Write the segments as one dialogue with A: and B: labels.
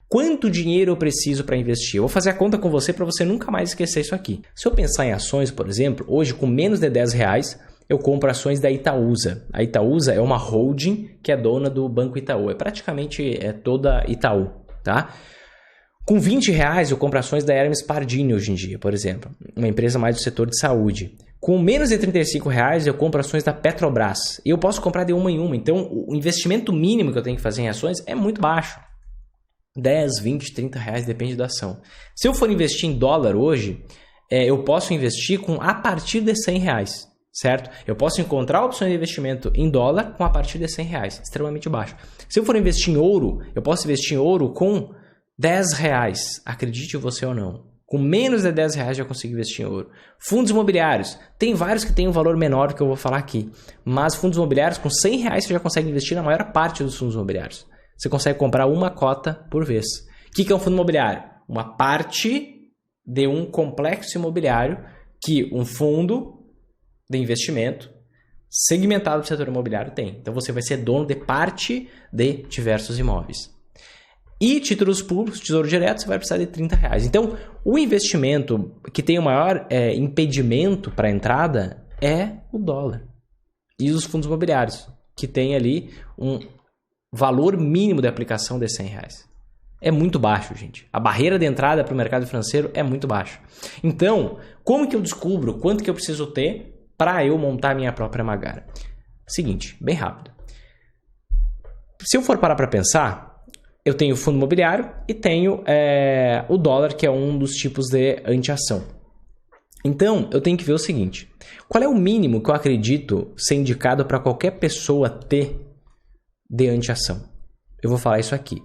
A: Quanto dinheiro eu preciso para investir? Eu vou fazer a conta com você para você nunca mais esquecer isso aqui. Se eu pensar em ações, por exemplo, hoje com menos de R$10, eu compro ações da Itaúsa. A Itaúsa é uma holding que é dona do Banco Itaú. Praticamente toda Itaú, tá? Com R$20 eu compro ações da Hermes Pardini hoje em dia, por exemplo. Uma empresa mais do setor de saúde. Com menos de R$35 eu compro ações da Petrobras. E eu posso comprar de uma em uma. Então o investimento mínimo que eu tenho que fazer em ações é muito baixo. 10, 20, 30 reais, depende da ação. Se eu for investir em dólar hoje, eu posso investir a partir de R$100, certo? Eu posso encontrar opções de investimento em dólar a partir de R$100, extremamente baixo. Se eu for investir em ouro, eu posso investir em ouro com R$10, acredite você ou não. Com menos de R$10 já consigo investir em ouro. Fundos imobiliários, tem vários que têm um valor menor do que eu vou falar aqui, mas fundos imobiliários com R$100 você já consegue investir na maior parte dos fundos imobiliários. Você consegue comprar uma cota por vez. O que é um fundo imobiliário? Uma parte de um complexo imobiliário que um fundo de investimento segmentado do setor imobiliário tem. Então você vai ser dono de parte de diversos imóveis. E títulos públicos, tesouro direto, você vai precisar de R$30. Então o investimento que tem o maior impedimento para a entrada é o dólar. E os fundos imobiliários, que tem ali um valor mínimo de aplicação de R$100. É muito baixo, gente. A barreira de entrada para o mercado financeiro é muito baixa. Então, como que eu descubro quanto que eu preciso ter para eu montar minha própria Magara? Seguinte, bem rápido. Se eu for parar para pensar, eu tenho fundo imobiliário e tenho o dólar, que é um dos tipos de anti-ação. Então, eu tenho que ver o seguinte. Qual é o mínimo que eu acredito ser indicado para qualquer pessoa ter de anti-ação? Eu vou falar isso aqui.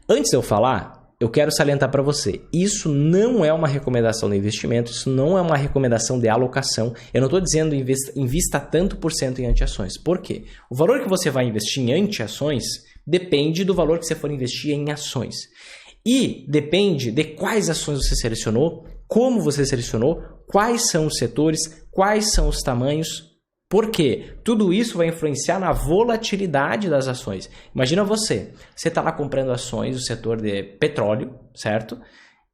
A: Antes de eu falar, eu quero salientar para você. Isso não é uma recomendação de investimento, isso não é uma recomendação de alocação. Eu não estou dizendo invista tanto por cento em anti-ações. Por quê? O valor que você vai investir em anti-ações depende do valor que você for investir em ações. E depende de quais ações você selecionou, como você selecionou, quais são os setores, quais são os tamanhos. Por quê? Tudo isso vai influenciar na volatilidade das ações. Imagina você está lá comprando ações do setor de petróleo, certo?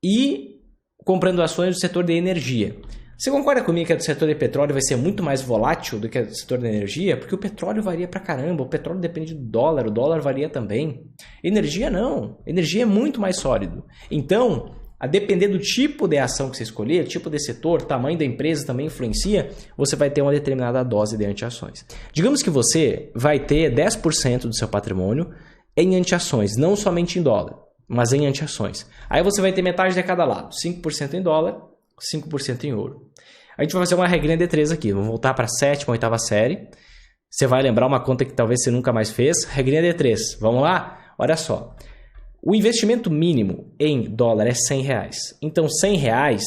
A: E comprando ações do setor de energia. Você concorda comigo que o setor de petróleo vai ser muito mais volátil do que o setor de energia? Porque o petróleo varia pra caramba, o petróleo depende do dólar, o dólar varia também. Energia não, energia é muito mais sólido. Então, a depender do tipo de ação que você escolher, tipo de setor, tamanho da empresa também influencia, você vai ter uma determinada dose de anti-ações. Digamos que você vai ter 10% do seu patrimônio em anti-ações, não somente em dólar, mas em anti-ações. Aí você vai ter metade de cada lado, 5% em dólar, 5% em ouro. A gente vai fazer uma regrinha de 3 aqui, vamos voltar para a 7ª, 8ª série. Você vai lembrar uma conta que talvez você nunca mais fez, regrinha de 3, vamos lá? Olha só. O investimento mínimo em dólar é R$100. Então, R$100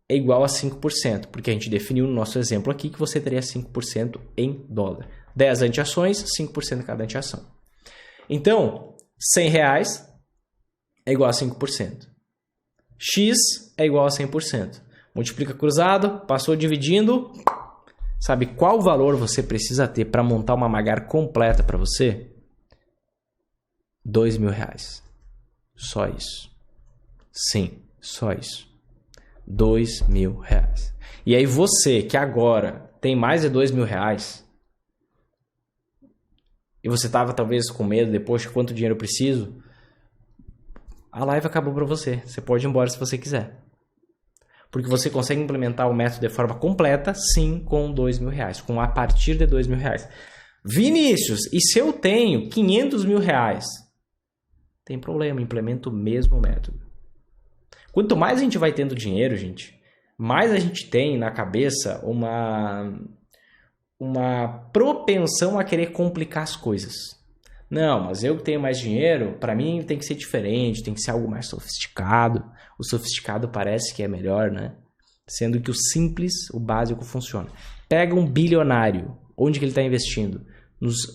A: é igual a 5%, porque a gente definiu no nosso exemplo aqui que você teria 5% em dólar. 10 anti-ações, 5% em cada anti-ação. Então, R$100 é igual a 5%. X é igual a 100%. Multiplica cruzado, passou dividindo. Sabe qual valor você precisa ter para montar uma Magar completa para você? R$2.000. Só isso. Sim, só isso. R$2.000. E aí você que agora tem mais de R$2.000 e você estava talvez com medo depois de quanto dinheiro eu preciso, a live acabou para você. Você pode ir embora se você quiser. Porque você consegue implementar o método de forma completa, sim, com R$2.000, com a partir de R$2.000. Vinícius, e se eu tenho R$500.000? Tem problema, implementa o mesmo método. Quanto mais a gente vai tendo dinheiro, gente, mais a gente tem na cabeça uma propensão a querer complicar as coisas. Não, mas eu que tenho mais dinheiro, para mim tem que ser diferente, tem que ser algo mais sofisticado. O sofisticado parece que é melhor, né? Sendo que o simples, o básico funciona. Pega um bilionário, onde que ele está investindo?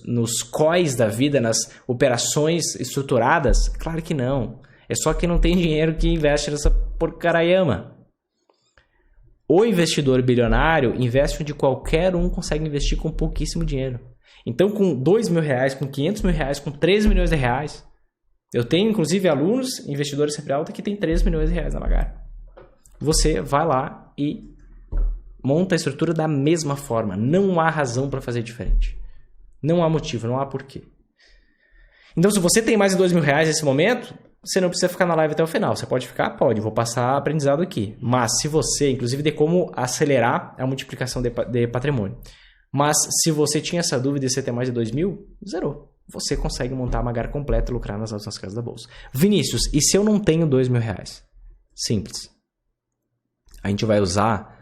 A: Nos COIs da vida, nas operações estruturadas? Claro que não. É só quem não tem dinheiro que investe nessa porcaraiama. O investidor bilionário investe onde qualquer um consegue investir com pouquíssimo dinheiro. Então, com R$2.000, com R$500.000, com R$13 milhões, Eu tenho, inclusive, alunos, investidores sempre alta, que tem 3 milhões de reais na Magar. Você vai lá e monta a estrutura da mesma forma. Não há razão para fazer diferente. Não há motivo, não há porquê. Então, se você tem mais de 2 mil reais nesse momento, você não precisa ficar na live até o final. Você pode ficar? Pode. Vou passar aprendizado aqui. Mas se você, inclusive, de como acelerar a multiplicação de patrimônio. Mas se você tinha essa dúvida e você tem mais de 2 mil, zerou. Você consegue montar a Magar completa e lucrar nas outras casas da bolsa. Vinícius, e se eu não tenho 2 mil reais? Simples. A gente vai usar...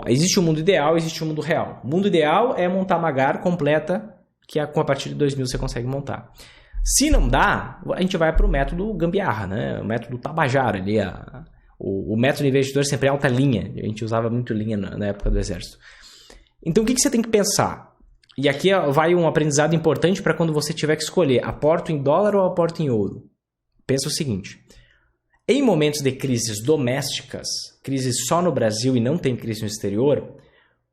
A: existe o mundo ideal, existe o mundo real. O mundo ideal é montar a Magar completa, que a partir de 2 mil você consegue montar. Se não dá, a gente vai para o método gambiarra, né? O método Tabajara, ali, o método investidor sempre é alta linha. A gente usava muito linha na época do exército. Então, o que você tem que pensar? E aqui vai um aprendizado importante para quando você tiver que escolher, aporto em dólar ou aporto em ouro. Pensa o seguinte, em momentos de crises domésticas, crises só no Brasil e não tem crise no exterior,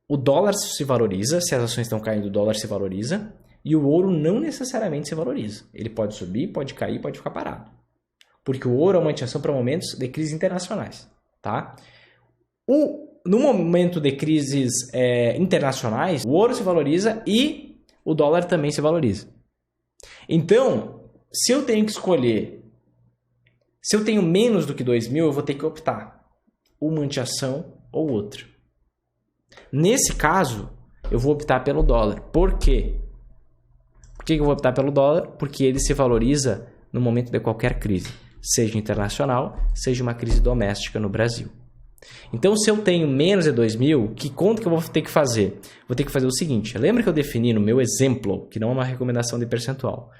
A: o dólar se valoriza, se as ações estão caindo, o dólar se valoriza, e o ouro não necessariamente se valoriza. Ele pode subir, pode cair, pode ficar parado. Porque o ouro é uma atenção para momentos de crises internacionais. Tá? No momento de crises internacionais, o ouro se valoriza e o dólar também se valoriza. Então, se eu tenho que escolher, se eu tenho menos do que 2 mil, eu vou ter que optar uma anteação ou outra. Nesse caso, eu vou optar pelo dólar. Por quê? Por que eu vou optar pelo dólar? Porque ele se valoriza no momento de qualquer crise, seja internacional, seja uma crise doméstica no Brasil. Então, se eu tenho menos de 2 mil, que conta que eu vou ter que fazer? Vou ter que fazer o seguinte, lembra que eu defini no meu exemplo, que não é uma recomendação de percentual,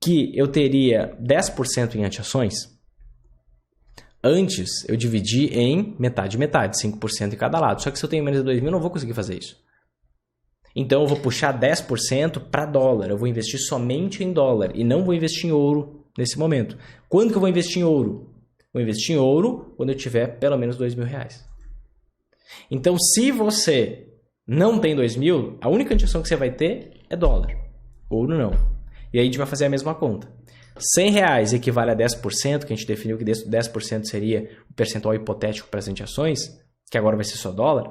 A: que eu teria 10% em anteações? Antes, eu dividi em metade, 5% em cada lado. Só que se eu tenho menos de 2 mil, eu não vou conseguir fazer isso. Então, eu vou puxar 10% para dólar. Eu vou investir somente em dólar e não vou investir em ouro nesse momento. Quando que eu vou investir em ouro? Vou investir em ouro quando eu tiver pelo menos 2 mil reais. Então, se você não tem 2 mil, a única anteação que você vai ter é dólar. Ouro não. E aí a gente vai fazer a mesma conta. 100 reais equivale a 10%, que a gente definiu que 10% seria o percentual hipotético para as anteações, que agora vai ser só dólar.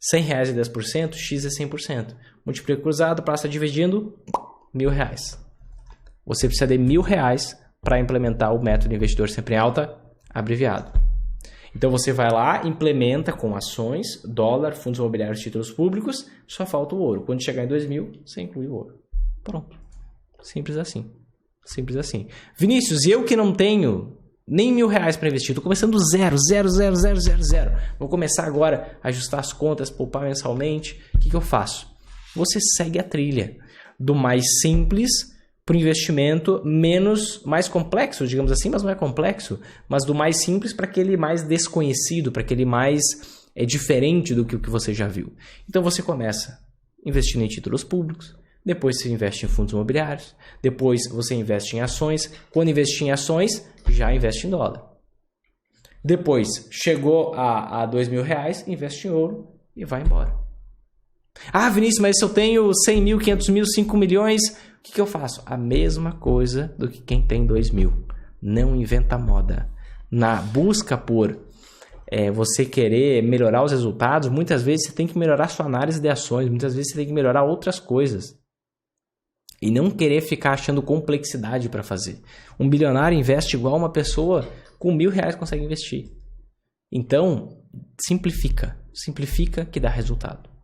A: 100 reais é 10%, X é 100%. Multiplica cruzado, passa dividindo, R$1.000. Você precisa de R$1.000 para implementar o método investidor sempre em alta, abreviado. Então você vai lá, implementa com ações, dólar, fundos imobiliários, títulos públicos, só falta o ouro. Quando chegar em 2 mil, você inclui o ouro. Pronto. Simples assim. Simples assim. Vinícius, e eu que não tenho nem R$1.000 para investir, estou começando do zero. Vou começar agora a ajustar as contas, poupar mensalmente. O que eu faço? Você segue a trilha do mais simples para o investimento mais complexo, digamos assim, mas não é complexo, mas do mais simples para aquele mais desconhecido, para aquele mais diferente do que o que você já viu. Então você começa investindo em títulos públicos, depois você investe em fundos imobiliários, depois você investe em ações, quando investir em ações, já investe em dólar. Depois, chegou a R$2.000, investe em ouro e vai embora. Ah, Vinícius, mas se eu tenho 100 mil, 500 mil, 5 milhões, o que eu faço? A mesma coisa do que quem tem 2 mil. Não inventa moda. Na busca por você querer melhorar os resultados, muitas vezes você tem que melhorar sua análise de ações, muitas vezes você tem que melhorar outras coisas. E não querer ficar achando complexidade para fazer. Um bilionário investe igual uma pessoa com R$1.000 consegue investir. Então, simplifica. Simplifica que dá resultado.